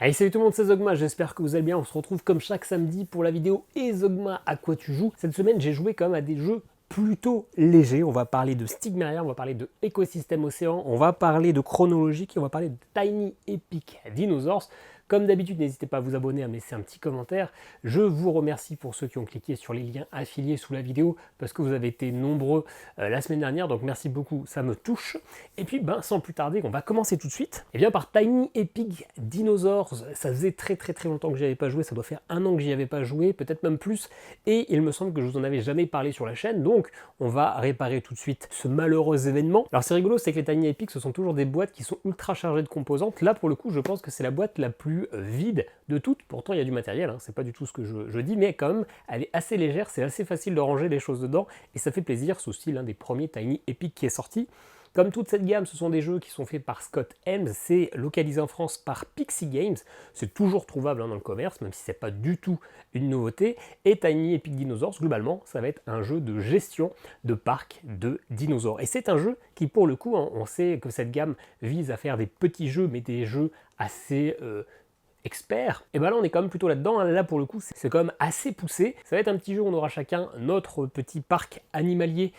Allez, salut tout le monde, c'est Zogma, j'espère que vous allez bien. On se retrouve comme chaque samedi pour la vidéo Et Zogma, à quoi tu joues. Cette semaine, j'ai joué quand même à des jeux plutôt légers. On va parler de Stigmeria, on va parler de Écosystème Océan, on va parler de Chronologique et on va parler de Tiny Epic Dinosaurs. Comme d'habitude, n'hésitez pas à vous abonner, à me laisser un petit commentaire. Je vous remercie pour ceux qui ont cliqué sur les liens affiliés sous la vidéo parce que vous avez été nombreux la semaine dernière, donc merci beaucoup, ça me touche. Et puis, sans plus tarder, on va commencer tout de suite. Et bien par Tiny Epic Dinosaurs, ça faisait très longtemps que j'y avais pas joué, ça doit faire un an que j'y avais pas joué, peut-être même plus, et il me semble que je vous en avais jamais parlé sur la chaîne, donc on va réparer tout de suite ce malheureux événement. Alors c'est rigolo, c'est que les Tiny Epic, ce sont toujours des boîtes qui sont ultra chargées de composantes. Là pour le coup, je pense que c'est la boîte la plus vide de toutes, pourtant il y a du matériel, hein. C'est pas du tout ce que je dis, mais quand même, elle est assez légère, c'est assez facile de ranger les choses dedans, et ça fait plaisir, c'est aussi l'un des premiers Tiny Epic qui est sorti. Comme toute cette gamme, ce sont des jeux qui sont faits par Scott Helms, c'est localisé en France par Pixie Games, c'est toujours trouvable dans le commerce, même si c'est pas du tout une nouveauté, et Tiny Epic Dinosaurs, globalement, ça va être un jeu de gestion de parc de dinosaures. Et c'est un jeu qui, pour le coup, on sait que cette gamme vise à faire des petits jeux, mais des jeux assez expert, et ben là on est quand même plutôt là-dedans, hein. Là pour le coup c'est quand même assez poussé. Ça va être un petit jeu où on aura chacun notre petit parc animalier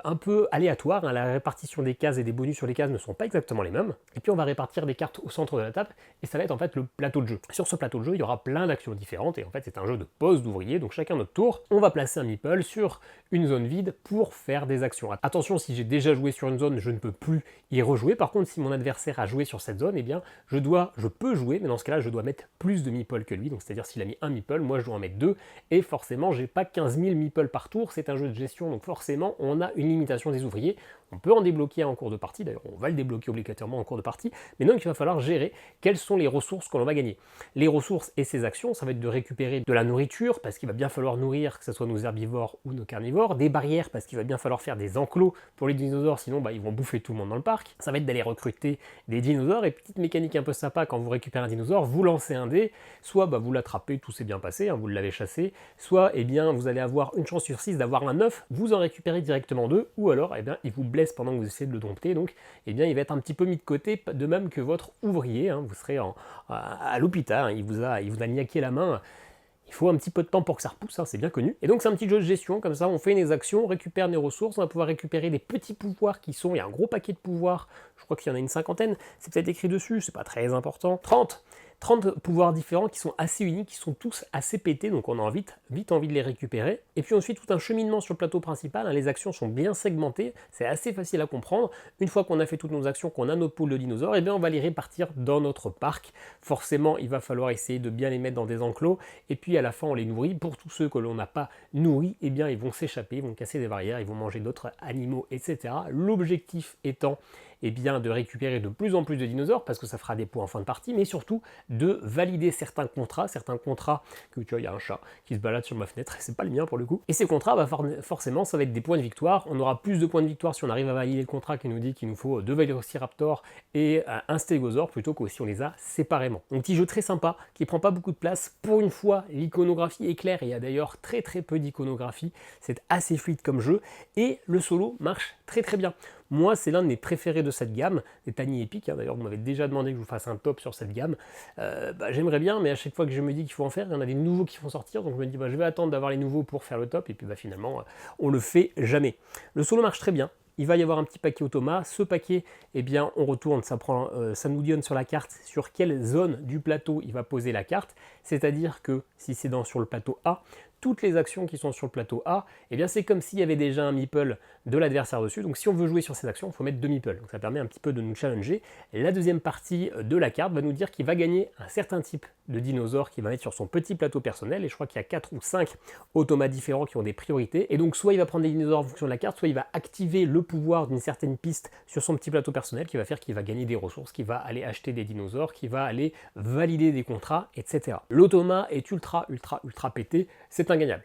un peu aléatoire, hein. La répartition des cases et des bonus sur les cases ne sont pas exactement les mêmes, et puis on va répartir des cartes au centre de la table, et ça va être en fait le plateau de jeu. Sur ce plateau de jeu il y aura plein d'actions différentes, et en fait c'est un jeu de pose d'ouvriers, donc chacun notre tour, on va placer un meeple sur une zone vide pour faire des actions. Attention, si j'ai déjà joué sur une zone, je ne peux plus y rejouer. Par contre, si mon adversaire a joué sur cette zone, eh bien je peux jouer, mais dans ce cas-là je dois mettre plus de meeples que lui, donc c'est-à-dire s'il a mis un meeple, moi je dois en mettre deux, et forcément j'ai pas 15 000 meeples par tour, c'est un jeu de gestion, donc forcément on a une limitation des ouvriers. On peut en débloquer en cours de partie, d'ailleurs on va le débloquer obligatoirement en cours de partie, mais donc il va falloir gérer quelles sont les ressources que l'on va gagner. Les ressources et ses actions, ça va être de récupérer de la nourriture, parce qu'il va bien falloir nourrir, que ce soit nos herbivores ou nos carnivores, des barrières, parce qu'il va bien falloir faire des enclos pour les dinosaures, sinon ils vont bouffer tout le monde dans le parc. Ça va être d'aller recruter des dinosaures, et petite mécanique un peu sympa, quand vous récupérez un dinosaure, vous lancez un dé, soit vous l'attrapez, tout s'est bien passé, hein, vous l'avez chassé, soit vous allez avoir une chance sur 6 d'avoir un œuf, vous en récupérez directement deux, ou alors il vous blesse pendant que vous essayez de le dompter, donc il va être un petit peu mis de côté, de même que votre ouvrier, hein, vous serez à l'hôpital, hein, il vous a niaqué la main. Il faut un petit peu de temps pour que ça repousse, hein, c'est bien connu. Et donc c'est un petit jeu de gestion, comme ça on fait des actions, on récupère des ressources, on va pouvoir récupérer des petits pouvoirs il y a un gros paquet de pouvoirs, je crois qu'il y en a une cinquantaine, c'est peut-être écrit dessus, c'est pas très important. 30 pouvoirs différents qui sont assez uniques, qui sont tous assez pétés, donc on a vite envie de les récupérer. Et puis ensuite tout un cheminement sur le plateau principal, hein, les actions sont bien segmentées, c'est assez facile à comprendre. Une fois qu'on a fait toutes nos actions, qu'on a notre pool de dinosaures, et bien on va les répartir dans notre parc. Forcément il va falloir essayer de bien les mettre dans des enclos, et puis à la fin on les nourrit. Pour tous ceux que l'on n'a pas nourris, et bien ils vont s'échapper, ils vont casser des barrières, ils vont manger d'autres animaux, etc. L'objectif étant de récupérer de plus en plus de dinosaures, parce que ça fera des points en fin de partie, mais surtout de valider certains contrats que tu vois, il y a un chat qui se balade sur ma fenêtre, c'est pas le mien pour le coup, et ces contrats, forcément, ça va être des points de victoire. On aura plus de points de victoire si on arrive à valider le contrat qui nous dit qu'il nous faut 2 Velociraptors et un Stégosaure, plutôt que si on les a séparément. Donc petit jeu très sympa, qui prend pas beaucoup de place. Pour une fois, l'iconographie est claire, il y a d'ailleurs très peu d'iconographie, c'est assez fluide comme jeu, et le solo marche très bien. Moi, c'est l'un de mes préférés de cette gamme, les Tiny Epic, hein. D'ailleurs, vous m'avez déjà demandé que je vous fasse un top sur cette gamme. J'aimerais bien, mais à chaque fois que je me dis qu'il faut en faire, il y en a des nouveaux qui vont sortir, donc je me dis je vais attendre d'avoir les nouveaux pour faire le top, et puis finalement, on le fait jamais. Le solo marche très bien. Il va y avoir un petit paquet automa. Ce paquet, on retourne, ça nous donne sur la carte sur quelle zone du plateau il va poser la carte. C'est-à-dire que si c'est sur le plateau A, toutes les actions qui sont sur le plateau A, c'est comme s'il y avait déjà un meeple de l'adversaire dessus. Donc si on veut jouer sur ces actions, il faut mettre 2 meeples. Donc ça permet un petit peu de nous challenger. Et la deuxième partie de la carte va nous dire qu'il va gagner un certain type de dinosaure qu'il va mettre sur son petit plateau personnel. Et je crois qu'il y a 4 ou 5 automates différents qui ont des priorités. Et donc soit il va prendre des dinosaures en fonction de la carte, soit il va activer le pouvoir d'une certaine piste sur son petit plateau personnel qui va faire qu'il va gagner des ressources, qui va aller acheter des dinosaures, qui va aller valider des contrats, etc. L'automa est ultra pété, c'est ingagnable.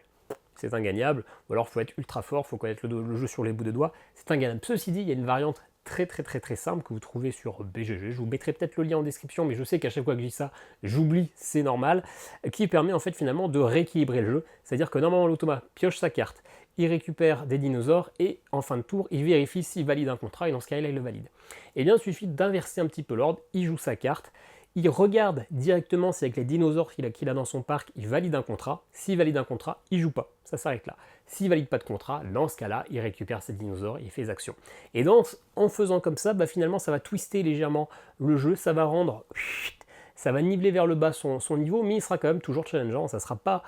C'est ingagnable, ou alors il faut être ultra fort, il faut connaître le jeu sur les bouts de doigts, c'est ingagnable. Ceci dit, il y a une variante très simple que vous trouvez sur BGG, je vous mettrai peut-être le lien en description, mais je sais qu'à chaque fois que je dis ça, j'oublie, c'est normal, qui permet en fait finalement de rééquilibrer le jeu, c'est-à-dire que normalement l'automa pioche sa carte, il récupère des dinosaures, et en fin de tour, il vérifie s'il valide un contrat, et dans ce cas-là, il le valide. Et bien il suffit d'inverser un petit peu l'ordre, il joue sa carte, il regarde directement si avec les dinosaures qu'il a dans son parc, il valide un contrat. S'il valide un contrat, il joue pas. Ça s'arrête là. S'il valide pas de contrat, dans ce cas-là, il récupère ses dinosaures et il fait des actions. Et donc, en faisant comme ça, finalement, ça va twister légèrement le jeu. Ça va rendre... Ça va niveler vers le bas son niveau, mais il sera quand même toujours challengeant. Ça ne sera pas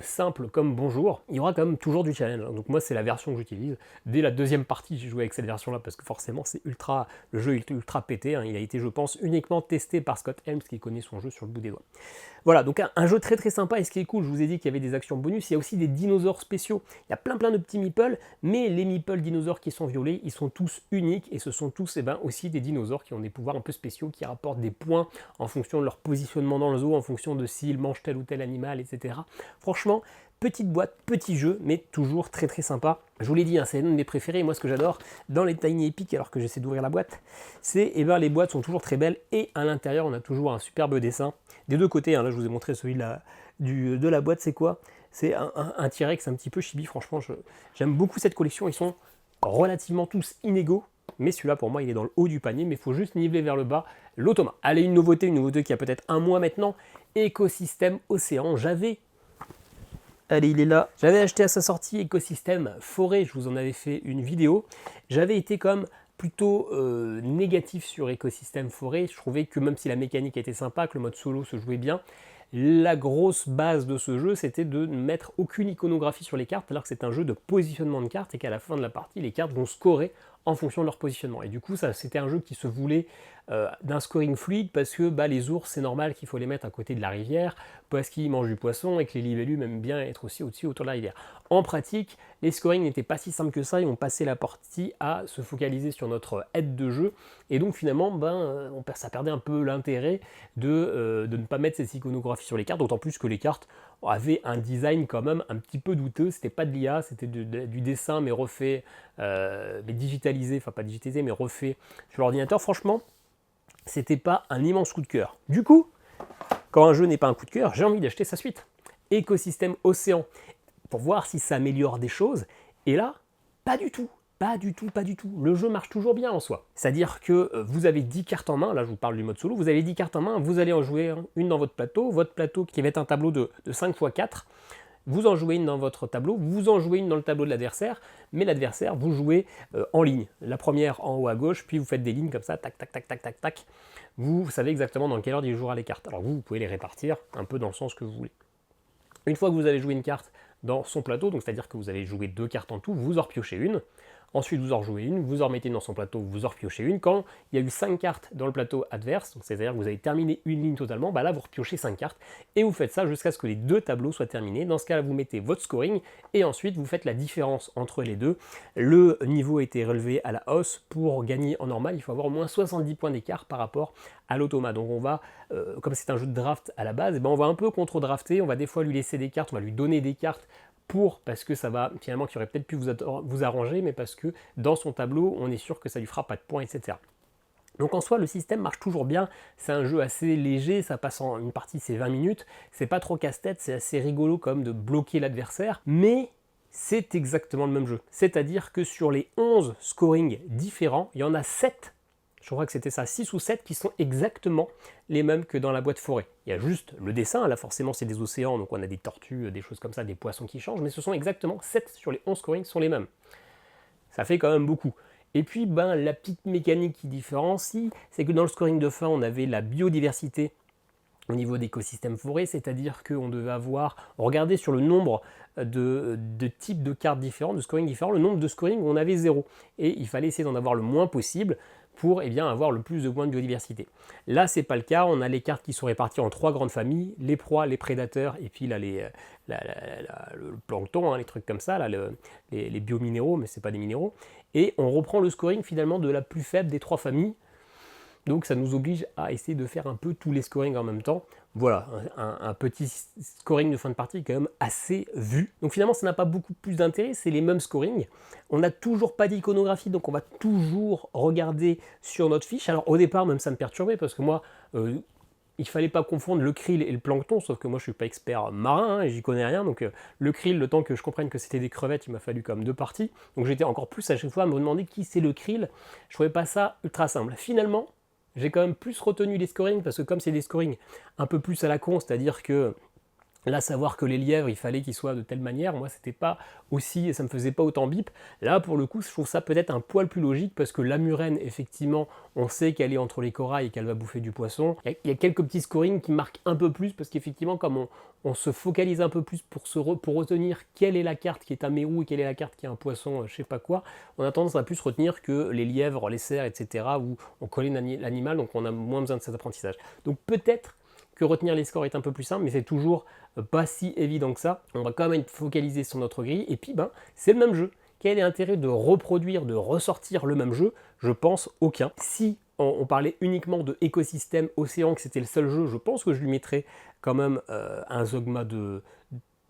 simple comme bonjour. Il y aura quand même toujours du challenge. Donc moi, c'est la version que j'utilise. Dès la deuxième partie, j'ai joué avec cette version-là parce que forcément, le jeu est ultra pété. Hein. Il a été, je pense, uniquement testé par Scott Helms qui connaît son jeu sur le bout des doigts. Voilà, donc un jeu très très sympa. Et ce qui est cool, je vous ai dit qu'il y avait des actions bonus. Il y a aussi des dinosaures spéciaux. Il y a plein de petits meeples, mais les meeples dinosaures qui sont violets, ils sont tous uniques et ce sont tous aussi des dinosaures qui ont des pouvoirs un peu spéciaux, qui rapportent des points en fonction de leur positionnement dans le zoo, en fonction de s'ils mangent tel ou tel animal, etc. Franchement, petite boîte, petit jeu, mais toujours très très sympa. Je vous l'ai dit, hein, c'est l'un de mes préférés. Moi, ce que j'adore dans les Tiny Epic, alors que j'essaie d'ouvrir la boîte, c'est les boîtes sont toujours très belles et à l'intérieur, on a toujours un superbe dessin. Des deux côtés, hein, là je vous ai montré celui de la boîte, c'est quoi? C'est un T-Rex un petit peu chibi. Franchement, j'aime beaucoup cette collection. Ils sont relativement tous inégaux. Mais celui-là, pour moi, il est dans le haut du panier, mais il faut juste niveler vers le bas l'automa. Allez, une nouveauté qui a peut-être un mois maintenant, Écosystème Océan. Allez, il est là. J'avais acheté à sa sortie Écosystème Forêt, je vous en avais fait une vidéo. J'avais été comme plutôt négatif sur Écosystème Forêt. Je trouvais que même si la mécanique était sympa, que le mode solo se jouait bien, la grosse base de ce jeu, c'était de ne mettre aucune iconographie sur les cartes, alors que c'est un jeu de positionnement de cartes et qu'à la fin de la partie, les cartes vont scorer en fonction de leur positionnement. Et du coup, c'était un jeu qui se voulait d'un scoring fluide parce que les ours, c'est normal qu'il faut les mettre à côté de la rivière parce qu'ils mangent du poisson et que les libellus aiment bien être aussi au-dessus, autour de la rivière. En pratique, les scorings n'étaient pas si simples que ça et on passait la partie à se focaliser sur notre aide de jeu. Et donc finalement, ça perdait un peu l'intérêt de ne pas mettre ces iconographies sur les cartes, d'autant plus que les cartes avaient un design quand même un petit peu douteux. C'était pas de l'IA, c'était du dessin mais refait, mais digitalisé, enfin pas digitalisé mais refait sur l'ordinateur. Franchement, c'était pas un immense coup de cœur. Du coup, quand un jeu n'est pas un coup de cœur, j'ai envie d'acheter sa suite. Écosystème Océan, pour voir si ça améliore des choses. Et là, pas du tout. Pas du tout. Le jeu marche toujours bien en soi. C'est-à-dire que vous avez 10 cartes en main, là je vous parle du mode solo, vous avez 10 cartes en main, vous allez en jouer une dans votre plateau qui va être un tableau de 5 x 4. Vous en jouez une dans votre tableau, vous en jouez une dans le tableau de l'adversaire, mais l'adversaire, vous jouez en ligne. La première en haut à gauche, puis vous faites des lignes comme ça, tac, tac, tac, tac, tac, tac. Vous savez exactement dans quel ordre il jouera les cartes. Alors vous pouvez les répartir un peu dans le sens que vous voulez. Une fois que vous avez joué une carte dans son plateau, donc c'est-à-dire que vous avez joué 2 cartes en tout, vous en repiochez une. Ensuite, vous en rejouez une, vous en remettez dans son plateau, vous en repiochez une. Quand il y a eu 5 cartes dans le plateau adverse, c'est-à-dire que vous avez terminé une ligne totalement, là vous repiochez 5 cartes et vous faites ça jusqu'à ce que les 2 tableaux soient terminés. Dans ce cas-là, vous mettez votre scoring et ensuite vous faites la différence entre les deux. Le niveau a été relevé à la hausse. Pour gagner en normal, il faut avoir au moins 70 points d'écart par rapport à l'automa. Donc on va, comme c'est un jeu de draft à la base, on va un peu contre-drafter, on va des fois lui laisser des cartes, on va lui donner des cartes parce que ça va finalement qui aurait peut-être pu vous arranger, mais parce que dans son tableau, on est sûr que ça lui fera pas de points, etc. Donc en soi, le système marche toujours bien, c'est un jeu assez léger, ça passe en une partie, c'est 20 minutes, c'est pas trop casse-tête, c'est assez rigolo comme de bloquer l'adversaire, mais c'est exactement le même jeu. C'est-à-dire que sur les 11 scorings différents, il y en a 7, je crois que c'était ça, 6 ou 7 qui sont exactement les mêmes que dans la boîte forêt. Il y a juste le dessin, là forcément c'est des océans, donc on a des tortues, des choses comme ça, des poissons qui changent, mais ce sont exactement 7 sur les 11 scorings sont les mêmes. Ça fait quand même beaucoup. Et puis la petite mécanique qui différencie, c'est que dans le scoring de fin, on avait la biodiversité au niveau d'écosystème forêt, c'est-à-dire qu'on devait on regardait sur le nombre de types de cartes différents, de scoring différents, le nombre de scoring où on avait 0. Et il fallait essayer d'en avoir le moins possible pour avoir le plus de points de biodiversité. Là, c'est pas le cas, on a les cartes qui sont réparties en 3 grandes familles, les proies, les prédateurs, et puis là, le plancton, les trucs comme ça, là, les biominéraux, mais c'est pas des minéraux. Et on reprend le scoring finalement de la plus faible des 3 familles. Donc ça nous oblige à essayer de faire un peu tous les scorings en même temps. Voilà, un petit scoring de fin de partie quand même assez vu. Donc finalement ça n'a pas beaucoup plus d'intérêt, c'est les mêmes scorings. On n'a toujours pas d'iconographie, donc on va toujours regarder sur notre fiche. Alors au départ même ça me perturbait parce que moi, il fallait pas confondre le krill et le plancton, sauf que moi je suis pas expert marin, et j'y connais rien, donc le krill, le temps que je comprenne que c'était des crevettes, il m'a fallu comme 2 parties. Donc j'étais encore plus à chaque fois à me demander qui c'est le krill. Je trouvais pas ça ultra simple. Finalement, j'ai quand même plus retenu les scorings, parce que comme c'est des scorings un peu plus à la con, c'est-à-dire que là, savoir que les lièvres, il fallait qu'ils soient de telle manière, moi, c'était pas aussi, ça me faisait pas autant bip. Là, pour le coup, je trouve ça peut-être un poil plus logique, parce que la murène, effectivement, on sait qu'elle est entre les corails et qu'elle va bouffer du poisson. Il y a quelques petits scorings qui marquent un peu plus, parce qu'effectivement, comme on se focalise un peu plus pour retenir quelle est la carte qui est un mérou et quelle est la carte qui est un poisson, je sais pas quoi, on a tendance à plus retenir que les lièvres, les cerfs, etc., où on connaît l'animal, donc on a moins besoin de cet apprentissage. Donc peut-être que retenir les scores est un peu plus simple, mais c'est toujours pas si évident que ça. On va quand même être focalisé sur notre grille, et puis c'est le même jeu. Quel est l'intérêt de reproduire, de ressortir le même jeu? Je pense aucun. Si on parlait uniquement de écosystème océan, que c'était le seul jeu, je pense que je lui mettrais quand même un Zogma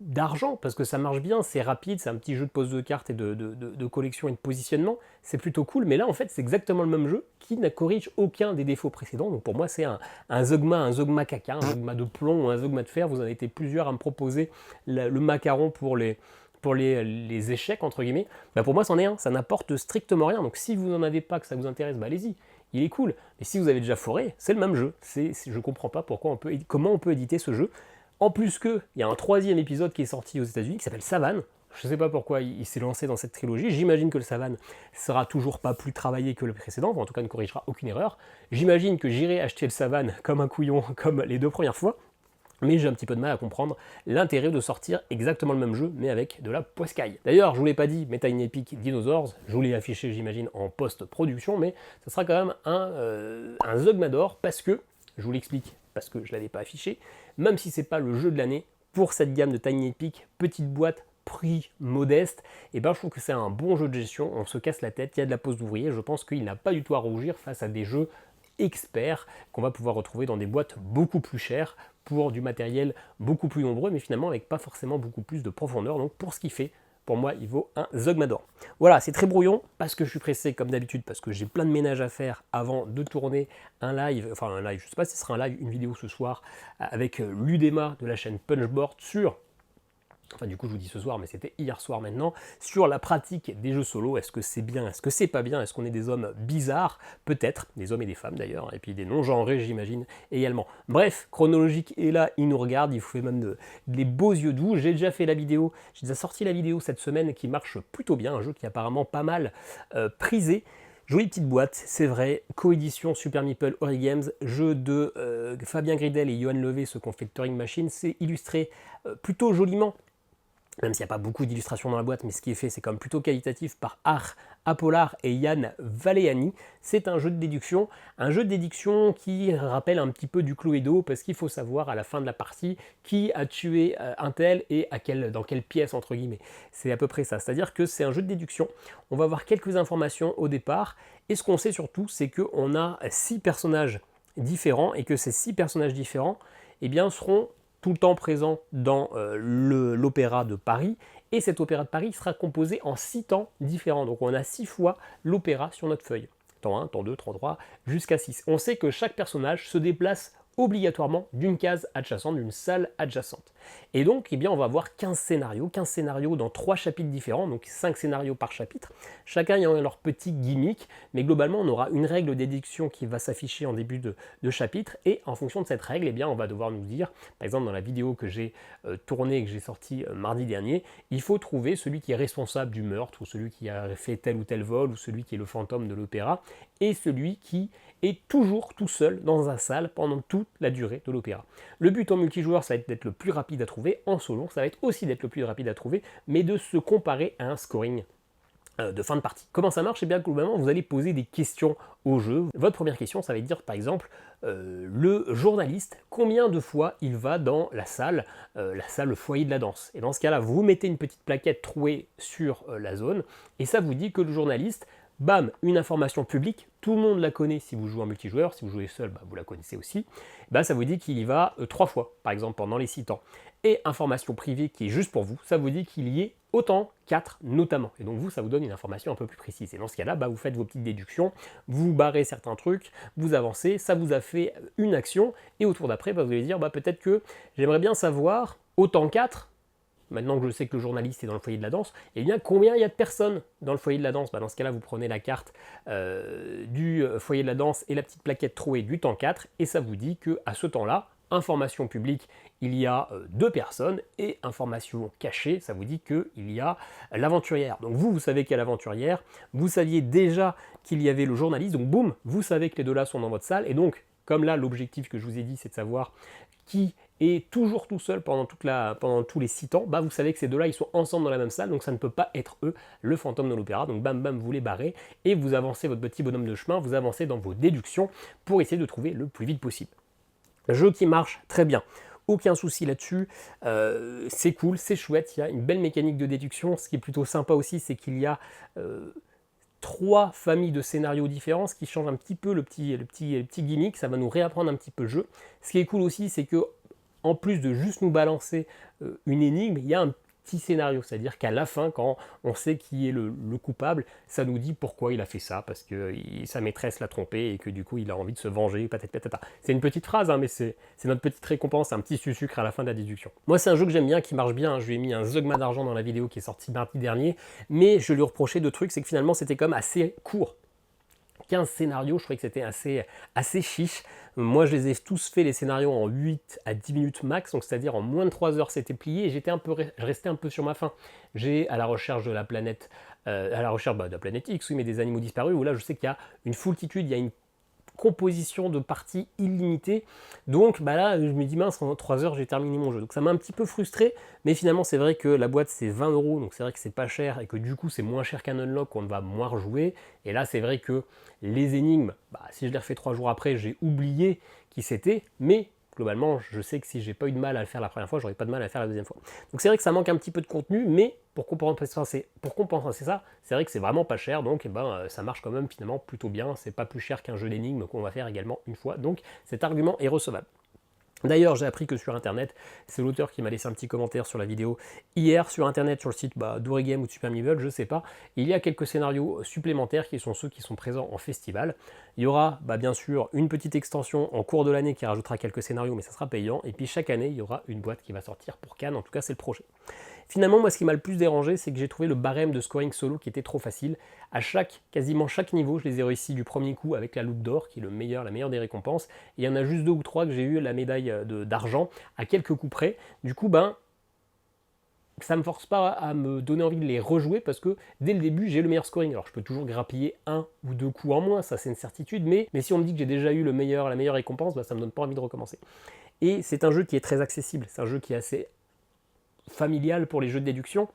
d'argent, parce que ça marche bien, c'est rapide, c'est un petit jeu de pose de cartes et de collection et de positionnement, c'est plutôt cool, mais là en fait c'est exactement le même jeu qui ne corrige aucun des défauts précédents, donc pour moi c'est un Zogma caca, un Zogma de plomb ou un Zogma de fer. Vous en avez été plusieurs à me proposer le macaron pour les échecs entre guillemets. Pour moi c'en est un, ça n'apporte strictement rien, donc si vous n'en avez pas, que ça vous intéresse, allez-y, il est cool, mais si vous avez déjà foré, c'est le même jeu. Je comprends pas comment on peut éditer ce jeu. En plus il y a un troisième épisode qui est sorti aux États-Unis qui s'appelle Savane. Je ne sais pas pourquoi il s'est lancé dans cette trilogie. J'imagine que le Savane sera toujours pas plus travaillé que le précédent, ou en tout cas ne corrigera aucune erreur. J'imagine que j'irai acheter le Savane comme un couillon, comme les 2 premières fois. Mais j'ai un petit peu de mal à comprendre l'intérêt de sortir exactement le même jeu, mais avec de la poiscaille. D'ailleurs, je vous l'ai pas dit, mais Tiny Epic Dinosaurs, je vous l'ai affiché, j'imagine, en post-production, mais ça sera quand même un Zogma d'or, parce que, je vous l'explique, parce que je ne l'avais pas affiché, même si c'est pas le jeu de l'année, pour cette gamme de Tiny Epic, petite boîte, prix modeste, et je trouve que c'est un bon jeu de gestion, on se casse la tête, il y a de la pose d'ouvrier, je pense qu'il n'a pas du tout à rougir face à des jeux experts qu'on va pouvoir retrouver dans des boîtes beaucoup plus chères pour du matériel beaucoup plus nombreux, mais finalement avec pas forcément beaucoup plus de profondeur. Donc pour ce qu'il fait, pour moi, il vaut un Zogma d'or. Voilà, c'est très brouillon parce que je suis pressé comme d'habitude, parce que j'ai plein de ménage à faire avant de tourner un live, je ne sais pas si ce sera un live, une vidéo ce soir, avec l'Udema de la chaîne Punchboard sur... Enfin, du coup, je vous dis ce soir, mais c'était hier soir maintenant, sur la pratique des jeux solo. Est-ce que c'est bien? Est-ce que c'est pas bien? Est-ce qu'on est des hommes bizarres? Peut-être, des hommes et des femmes d'ailleurs, et puis des non-genrés, j'imagine, également. Bref, Chronologique est là, il nous regarde, il fait même des beaux yeux doux. J'ai déjà fait la vidéo, j'ai déjà sorti la vidéo cette semaine qui marche plutôt bien, un jeu qui est apparemment pas mal prisé. Jolie petite boîte, c'est vrai, coédition Super Meeple Origames, jeu de Fabien Gridel et Johan Levé, ceux qui ont fait le Turing Machine. C'est illustré plutôt joliment, même s'il n'y a pas beaucoup d'illustrations dans la boîte, mais ce qui est fait, c'est quand même plutôt qualitatif, par Art Apolar et Yann Valéani. C'est un jeu de déduction qui rappelle un petit peu du Cluedo, parce qu'il faut savoir à la fin de la partie qui a tué un tel et dans quelle pièce, entre guillemets. C'est à peu près ça, c'est-à-dire que c'est un jeu de déduction. On va avoir quelques informations au départ, et ce qu'on sait surtout, c'est qu'on a 6 personnages différents, et que ces 6 personnages différents seront tout le temps présent dans l'opéra de Paris, et cet opéra de Paris sera composé en 6 temps différents. Donc on a 6 fois l'opéra sur notre feuille. Temps 1, temps 2, temps 3, jusqu'à 6. On sait que chaque personnage se déplace obligatoirement d'une case adjacente, d'une salle adjacente. Et donc, on va avoir 15 scénarios dans 3 chapitres différents, donc 5 scénarios par chapitre, chacun ayant leur petit gimmick, mais globalement, on aura une règle de déduction qui va s'afficher en début de chapitre, et en fonction de cette règle, on va devoir nous dire, par exemple dans la vidéo que j'ai tournée et que j'ai sortie mardi dernier, il faut trouver celui qui est responsable du meurtre, ou celui qui a fait tel ou tel vol, ou celui qui est le fantôme de l'opéra, et celui qui est toujours tout seul dans la salle pendant toute la durée de l'opéra. Le but en multijoueur, ça va être d'être le plus rapide à trouver. En solo, ça va être aussi d'être le plus rapide à trouver, mais de se comparer à un scoring de fin de partie. Comment ça marche? Globalement, vous allez poser des questions au jeu. Votre première question, ça va être dire, par exemple, le journaliste, combien de fois il va dans la salle foyer de la danse. Et dans ce cas-là, vous mettez une petite plaquette trouée sur la zone, et ça vous dit que le journaliste, bam, une information publique, tout le monde la connaît si vous jouez en multijoueur, si vous jouez seul, vous la connaissez aussi, ça vous dit qu'il y va 3 fois, par exemple, pendant les 6 temps. Et information privée qui est juste pour vous, ça vous dit qu'il y est autant 4 notamment. Et donc vous, ça vous donne une information un peu plus précise. Et dans ce cas-là, vous faites vos petites déductions, vous barrez certains trucs, vous avancez, ça vous a fait une action, et au tour d'après, vous allez dire, peut-être que j'aimerais bien savoir autant 4, maintenant que je sais que le journaliste est dans le foyer de la danse, eh bien combien il y a de personnes dans le foyer de la danse? Dans ce cas-là, vous prenez la carte du foyer de la danse et la petite plaquette trouée du temps 4, et ça vous dit qu'à ce temps-là, information publique, il y a 2 personnes, et information cachée, ça vous dit qu'il y a l'aventurière. Donc vous savez qu'il y a l'aventurière, vous saviez déjà qu'il y avait le journaliste, donc boum, vous savez que les deux là sont dans votre salle, et donc, comme là, l'objectif que je vous ai dit, c'est de savoir qui est toujours tout seul pendant tous les 6 temps, bah vous savez que ces deux-là, ils sont ensemble dans la même salle, donc ça ne peut pas être eux, le fantôme de l'opéra, donc bam bam, vous les barrez, et vous avancez votre petit bonhomme de chemin, vous avancez dans vos déductions pour essayer de trouver le plus vite possible. Jeu qui marche très bien. Aucun souci là-dessus, c'est cool, c'est chouette, il y a une belle mécanique de déduction. Ce qui est plutôt sympa aussi, c'est qu'il y a 3 familles de scénarios différents, ce qui change un petit peu le petit gimmick, ça va nous réapprendre un petit peu le jeu. Ce qui est cool aussi, c'est que en plus de juste nous balancer une énigme, il y a un petit scénario, c'est-à-dire qu'à la fin, quand on sait qui est le coupable, ça nous dit pourquoi il a fait ça, parce que sa maîtresse l'a trompé et que du coup il a envie de se venger, patati patata. C'est une petite phrase, hein, mais c'est notre petite récompense, un petit sucre à la fin de la déduction. Moi, c'est un jeu que j'aime bien, qui marche bien, hein. Je lui ai mis un Zeugma d'argent dans la vidéo qui est sortie mardi dernier, mais je lui reprochais 2 trucs, c'est que finalement c'était comme assez court. 15 scénarios, je trouvais que c'était assez chiche. Moi, je les ai tous fait, les scénarios, en 8 à 10 minutes max, donc c'est-à-dire en moins de 3 heures, c'était plié, et je restais un peu sur ma faim. J'ai à la recherche de la planète, de la planète X, oui, mais des animaux disparus, où là, je sais qu'il y a une foultitude, il y a une composition de parties illimitée. Donc bah là, je me dis mince, en 3 heures, j'ai terminé mon jeu. Donc ça m'a un petit peu frustré, mais finalement, c'est vrai que la boîte, c'est 20 €, donc c'est vrai que c'est pas cher, et que du coup, c'est moins cher qu'un unlock, on va moins rejouer. Et là, c'est vrai que les énigmes, bah, si je les refais 3 jours après, j'ai oublié qui c'était, mais globalement, je sais que si j'ai pas eu de mal à le faire la première fois, j'aurais pas de mal à le faire la deuxième fois. Donc c'est vrai que ça manque un petit peu de contenu, mais pour compenser ça, c'est vrai que c'est vraiment pas cher, donc ça marche quand même finalement plutôt bien. C'est pas plus cher qu'un jeu d'énigmes qu'on va faire également une fois, donc cet argument est recevable. D'ailleurs, j'ai appris que sur internet, c'est l'auteur qui m'a laissé un petit commentaire sur la vidéo hier, sur internet, sur le site d'Origame ou de Super Meeple, je sais pas, il y a quelques scénarios supplémentaires qui sont ceux qui sont présents en festival. Il y aura bien sûr une petite extension en cours de l'année qui rajoutera quelques scénarios, mais ça sera payant, et puis chaque année, il y aura une boîte qui va sortir pour Cannes, en tout cas c'est le projet. Finalement, moi, ce qui m'a le plus dérangé, c'est que j'ai trouvé le barème de scoring solo qui était trop facile. À quasiment chaque niveau, je les ai réussi du premier coup avec la loupe d'or, qui est la meilleure des récompenses. Et il y en a juste 2 ou 3 que j'ai eu la médaille d'argent à quelques coups près. Du coup, ça ne me force pas à me donner envie de les rejouer, parce que dès le début, j'ai le meilleur scoring. Alors, je peux toujours grappiller 1 ou 2 coups en moins, ça c'est une certitude, mais si on me dit que j'ai déjà eu la meilleure récompense, ça me donne pas envie de recommencer. Et c'est un jeu qui est très accessible, c'est un jeu qui est assez familial pour les jeux de déduction.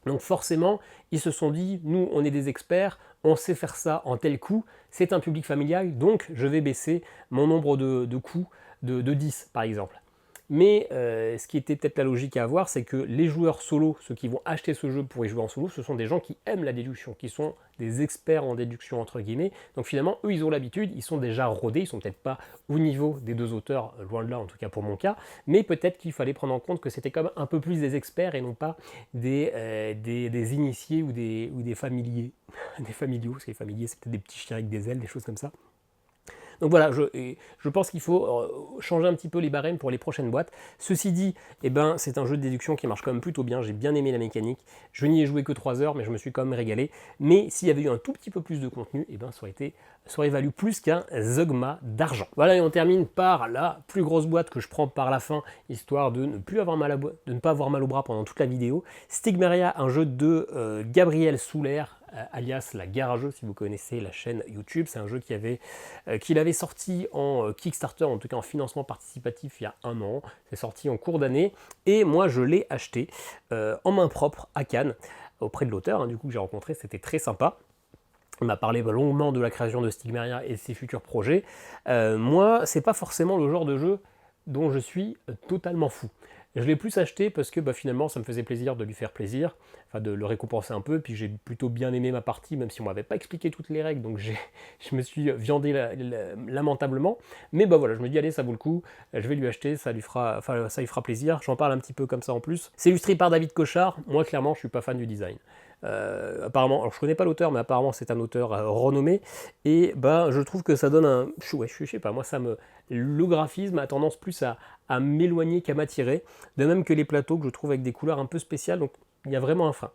Donc forcément, ils se sont dit, nous on est des experts, on sait faire ça en tel coup, c'est un public familial, donc je vais baisser mon nombre de coups de 10 par exemple. Mais ce qui était peut-être la logique à avoir, c'est que les joueurs solo, ceux qui vont acheter ce jeu pour y jouer en solo, ce sont des gens qui aiment la déduction, qui sont des experts en déduction entre guillemets. Donc finalement, eux, ils ont l'habitude, ils sont déjà rodés, ils sont peut-être pas au niveau des 2 auteurs, loin de là en tout cas pour mon cas, mais peut-être qu'il fallait prendre en compte que c'était comme un peu plus des experts et non pas des initiés ou des familiers. Des familiaux, parce que les familiers, c'est peut-être des petits chiens avec des ailes, des choses comme ça. Donc voilà, je pense qu'il faut changer un petit peu les barèmes pour les prochaines boîtes. Ceci dit, c'est un jeu de déduction qui marche quand même plutôt bien, j'ai bien aimé la mécanique. Je n'y ai joué que 3 heures, mais je me suis quand même régalé. Mais s'il y avait eu un tout petit peu plus de contenu, ça aurait valu plus qu'un Zeugma d'argent. Voilà, et on termine par la plus grosse boîte que je prends par la fin, histoire de ne pas avoir mal au bras pendant toute la vidéo. Stigmeria, un jeu de Gabriel Souler, alias La Garageuse, si vous connaissez la chaîne YouTube. C'est un jeu qu'il avait sorti en Kickstarter, en tout cas en financement participatif il y a 1 an. C'est sorti en cours d'année, et moi je l'ai acheté en main propre à Cannes, auprès de l'auteur, du coup que j'ai rencontré, c'était très sympa. On m'a parlé longuement de la création de Stigmeria et de ses futurs projets. Moi, c'est pas forcément le genre de jeu dont je suis totalement fou. Je l'ai plus acheté parce que finalement ça me faisait plaisir de lui faire plaisir, de le récompenser un peu, puis j'ai plutôt bien aimé ma partie, même si on m'avait pas expliqué toutes les règles, donc je me suis viandé lamentablement. Mais voilà, je me dis allez, ça vaut le coup, je vais lui acheter, ça lui fera plaisir. J'en parle un petit peu comme ça en plus. C'est illustré par David Cochard. Moi clairement je suis pas fan du design. Apparemment, alors je connais pas l'auteur, mais apparemment c'est un auteur renommé, et je trouve que ça donne un... je sais pas, moi le graphisme a tendance plus à à m'éloigner qu'à m'attirer, de même que les plateaux que je trouve avec des couleurs un peu spéciales, donc il y a vraiment un frein.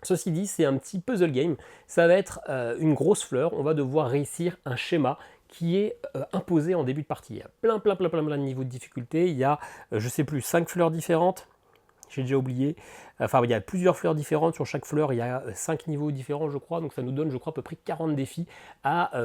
Ceci dit, c'est un petit puzzle game, ça va être une grosse fleur, on va devoir réussir un schéma qui est imposé en début de partie. Il y a plein de niveaux de difficulté, il y a, je sais plus, 5 fleurs différentes, j'ai déjà oublié, enfin il y a plusieurs fleurs différentes, sur chaque fleur il y a 5 niveaux différents je crois, donc ça nous donne je crois à peu près 40 défis à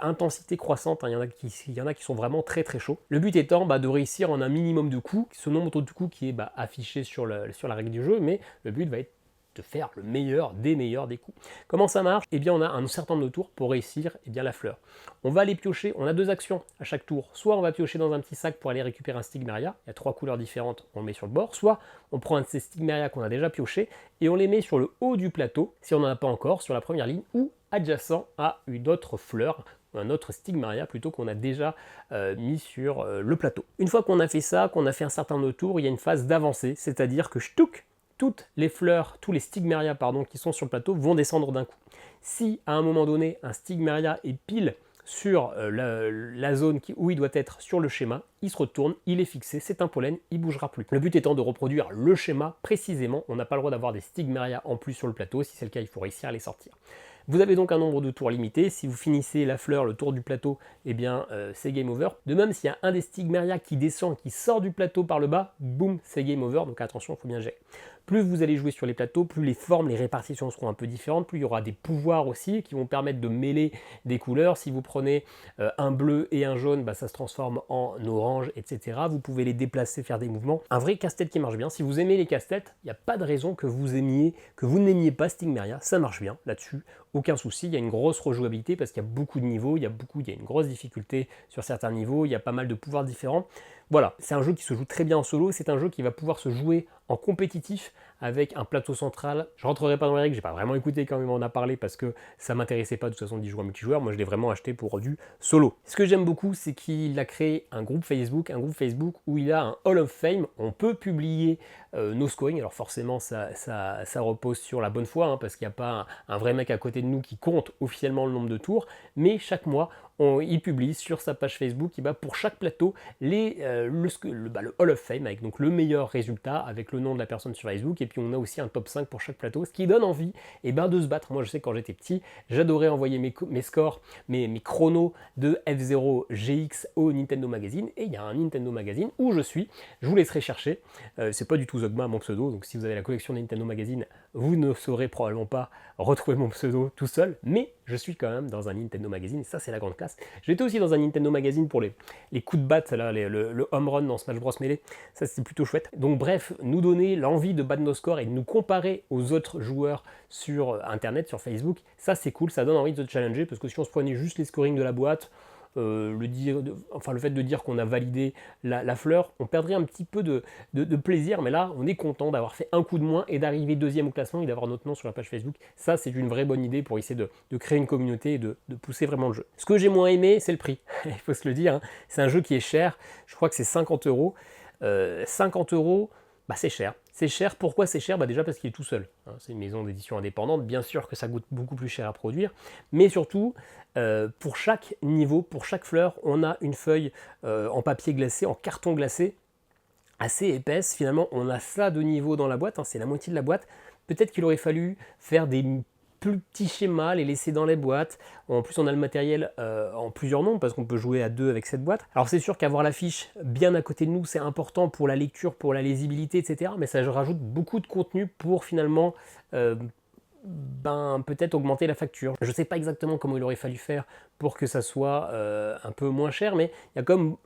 intensité croissante, hein. Il y en a qui sont vraiment très chauds. Le but étant de réussir en un minimum de coups, ce nombre de coups qui est affiché sur la règle du jeu, mais le but va être de faire le meilleur des coups. Comment ça marche? Eh bien on a un certain nombre de tours pour réussir la fleur. On va aller piocher, on a 2 actions à chaque tour. Soit on va piocher dans un petit sac pour aller récupérer un Stigmeria, il y a 3 couleurs différentes, on le met sur le bord, soit on prend un de ces Stigmeria qu'on a déjà pioché et on les met sur le haut du plateau, si on n'en a pas encore, sur la première ligne, ou adjacent à une autre fleur, un autre Stigmeria plutôt qu'on a déjà mis sur le plateau. Une fois qu'on a fait ça, qu'on a fait un certain nombre de tours, il y a une phase d'avancée, c'est-à-dire que toutes les fleurs, tous les Stigmeria qui sont sur le plateau vont descendre d'un coup. Si à un moment donné un Stigmeria est pile sur la zone où il doit être sur le schéma, il se retourne, il est fixé, c'est un pollen, il ne bougera plus. Le but étant de reproduire le schéma précisément, on n'a pas le droit d'avoir des Stigmeria en plus sur le plateau, si c'est le cas il faut réussir à les sortir. Vous avez donc un nombre de tours limité, si vous finissez la fleur, le tour du plateau, eh bien c'est game over. De même, s'il y a un des Stigmeria qui descend, qui sort du plateau par le bas, boum, c'est game over, donc attention, il faut bien gérer. Plus vous allez jouer sur les plateaux, plus les formes, les répartitions seront un peu différentes, plus il y aura des pouvoirs aussi qui vont permettre de mêler des couleurs. Si vous prenez un bleu et un jaune, ça se transforme en orange, etc. Vous pouvez les déplacer, faire des mouvements. Un vrai casse-tête qui marche bien. Si vous aimez les casse-têtes, il n'y a pas de raison que vous n'aimiez pas Stigmeria, ça marche bien là-dessus. Aucun souci, il y a une grosse rejouabilité parce qu'il y a beaucoup de niveaux, il y a une grosse difficulté sur certains niveaux, il y a pas mal de pouvoirs différents. Voilà, c'est un jeu qui se joue très bien en solo, c'est un jeu qui va pouvoir se jouer en compétitif avec un plateau central. Je rentrerai pas dans les règles, j'ai pas vraiment écouté quand même on en a parlé parce que ça m'intéressait pas de toute façon d'y jouer en multijoueur, moi je l'ai vraiment acheté pour du solo. Ce que j'aime beaucoup, c'est qu'il a créé un groupe Facebook où il a un Hall of Fame, on peut publier nos scoring, alors forcément ça repose sur la bonne foi, hein, parce qu'il n'y a pas un vrai mec à côté de nous qui compte officiellement le nombre de tours, mais chaque mois il publie sur sa page Facebook pour chaque plateau le Hall of Fame avec donc le meilleur résultat avec le nom de la personne sur Facebook, et puis on a aussi un top 5 pour chaque plateau, ce qui donne envie de se battre. Moi je sais que quand j'étais petit, j'adorais envoyer mes scores, mes chronos de F0 GX au Nintendo Magazine, et il y a un Nintendo Magazine où je vous laisserai chercher, c'est pas du tout Zogma mon pseudo, donc si vous avez la collection Nintendo Magazine, vous ne saurez probablement pas retrouver mon pseudo tout seul, mais je suis quand même dans un Nintendo Magazine, et ça c'est la grande classe. J'étais aussi dans un Nintendo Magazine pour les coups de batte, là, le home run dans Smash Bros Melee, ça c'était plutôt chouette. Donc bref, nous donner l'envie de battre nos scores et de nous comparer aux autres joueurs sur Internet, sur Facebook, ça c'est cool, ça donne envie de se challenger, parce que si on se prenait juste les scorings de la boîte, le fait de dire qu'on a validé la fleur, on perdrait un petit peu de plaisir, mais là on est content d'avoir fait un coup de moins et d'arriver deuxième au classement et d'avoir notre nom sur la page Facebook. Ça c'est une vraie bonne idée pour essayer de créer une communauté et de pousser vraiment le jeu. Ce que j'ai moins aimé, c'est le prix, il faut se le dire, hein. C'est un jeu qui est cher, je crois que c'est 50 €. 50 €, c'est cher. C'est cher, pourquoi c'est cher? Déjà parce qu'il est tout seul, hein. C'est une maison d'édition indépendante, bien sûr que ça coûte beaucoup plus cher à produire, mais surtout, pour chaque niveau, pour chaque fleur, on a une feuille en papier glacé, en carton glacé, assez épaisse. Finalement, on a ça de niveau dans la boîte, hein, c'est la moitié de la boîte. Peut-être qu'il aurait fallu faire des plus petits schémas, les laisser dans les boîtes. En plus, on a le matériel en plusieurs nombres parce qu'on peut jouer à deux avec cette boîte. Alors c'est sûr qu'avoir la fiche bien à côté de nous, c'est important pour la lecture, pour la lisibilité, etc. Mais ça rajoute beaucoup de contenu pour finalement peut-être augmenter la facture. Je ne sais pas exactement comment il aurait fallu faire pour que ça soit un peu moins cher, mais il y a comme...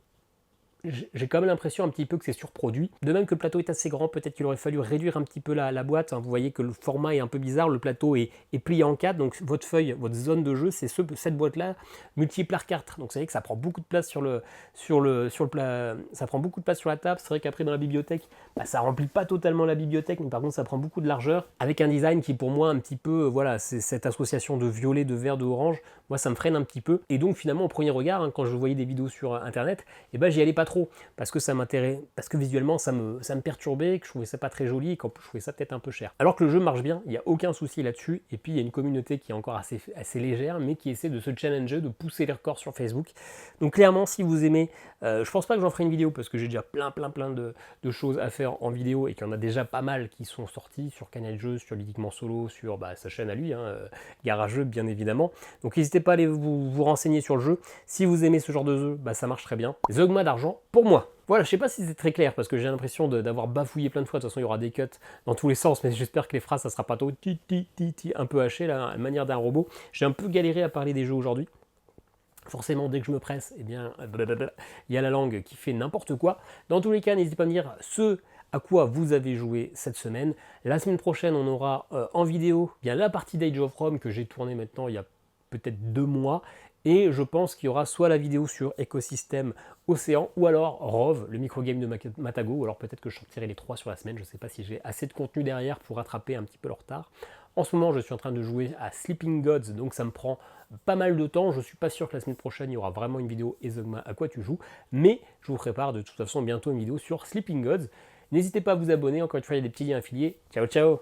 J'ai quand même l'impression un petit peu que c'est surproduit. De même que le plateau est assez grand, peut-être qu'il aurait fallu réduire un petit peu la boîte. Vous voyez que le format est un peu bizarre, le plateau est plié en 4, donc votre feuille, votre zone de jeu, c'est cette boîte-là multipliée par 4. Donc vous savez que ça prend beaucoup de place sur le plat, ça prend beaucoup de place sur la table. C'est vrai qu'après dans la bibliothèque, ça remplit pas totalement la bibliothèque, mais par contre ça prend beaucoup de largeur, avec un design qui pour moi un petit peu, voilà, c'est cette association de violet, de vert, de orange, moi ça me freine un petit peu. Et donc finalement au premier regard, hein, quand je voyais des vidéos sur internet, j'y allais pas trop. trop parce que ça m'intéresse, parce que visuellement ça me perturbait, que je trouvais ça pas très joli et qu'en plus je trouvais ça peut-être un peu cher. Alors que le jeu marche bien, il n'y a aucun souci là-dessus, et puis il y a une communauté qui est encore assez légère, mais qui essaie de se challenger, de pousser les records sur Facebook. Donc clairement, si vous aimez, je pense pas que j'en ferai une vidéo parce que j'ai déjà plein de choses à faire en vidéo et qu'il y en a déjà pas mal qui sont sortis sur Canal Jeux, sur Ludiquement Solo, sur sa chaîne à lui, Garageux bien évidemment. Donc n'hésitez pas à aller vous renseigner sur le jeu. Si vous aimez ce genre de jeu, ça marche très bien. Zeugma d'argent pour moi. Voilà, je sais pas si c'est très clair parce que j'ai l'impression d'avoir bafouillé plein de fois. De toute façon, il y aura des cuts dans tous les sens, mais j'espère que les phrases, ça sera pas trop un peu haché, là, à la manière d'un robot. J'ai un peu galéré à parler des jeux aujourd'hui. Forcément, dès que je me presse, eh bien, il y a la langue qui fait n'importe quoi. Dans tous les cas, n'hésitez pas à me dire ce à quoi vous avez joué cette semaine. La semaine prochaine, on aura en vidéo bien la partie d'Age of Rome que j'ai tournée maintenant il y a peut-être 2 mois. Et je pense qu'il y aura soit la vidéo sur écosystème océan, ou alors Rove, le microgame de Matago, ou alors peut-être que je sortirai les 3 sur la semaine. Je ne sais pas si j'ai assez de contenu derrière pour rattraper un petit peu le retard. En ce moment, je suis en train de jouer à Sleeping Gods, donc ça me prend pas mal de temps. Je ne suis pas sûr que la semaine prochaine, il y aura vraiment une vidéo Ezogma à quoi tu joues, mais je vous prépare de toute façon bientôt une vidéo sur Sleeping Gods. N'hésitez pas à vous abonner, encore une fois, il y a des petits liens affiliés. Ciao, ciao!